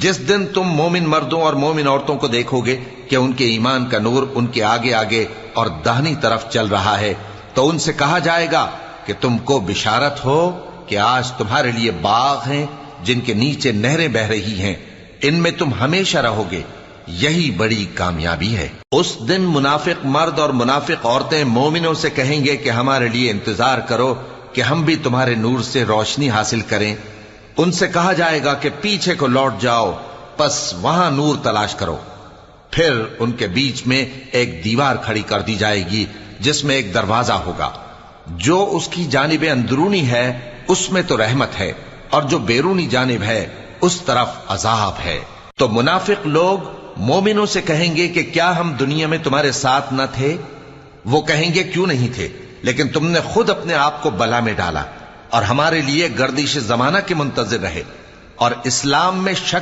جس دن تم مومن مردوں اور مومن عورتوں کو دیکھو گے کہ ان کے ایمان کا نور ان کے آگے آگے اور داہنی طرف چل رہا ہے، تو ان سے کہا جائے گا کہ تم کو بشارت ہو کہ آج تمہارے لیے باغ ہیں جن کے نیچے نہریں بہ رہی ہیں، ان میں تم ہمیشہ رہو گے، یہی بڑی کامیابی ہے۔ اس دن منافق مرد اور منافق عورتیں مومنوں سے کہیں گے کہ ہمارے لیے انتظار کرو کہ ہم بھی تمہارے نور سے روشنی حاصل کریں۔ ان سے کہا جائے گا کہ پیچھے کو لوٹ جاؤ، پس وہاں نور تلاش کرو۔ پھر ان کے بیچ میں ایک دیوار کھڑی کر دی جائے گی جس میں ایک دروازہ ہوگا، جو اس کی جانب اندرونی ہے اس میں تو رحمت ہے، اور جو بیرونی جانب ہے اس طرف عذاب ہے۔ تو منافق لوگ مومنوں سے کہیں گے کہ کیا ہم دنیا میں تمہارے ساتھ نہ تھے؟ وہ کہیں گے کیوں نہیں تھے، لیکن تم نے خود اپنے آپ کو بلا میں ڈالا اور ہمارے لیے گردش زمانہ کے منتظر رہے، اور اسلام میں شک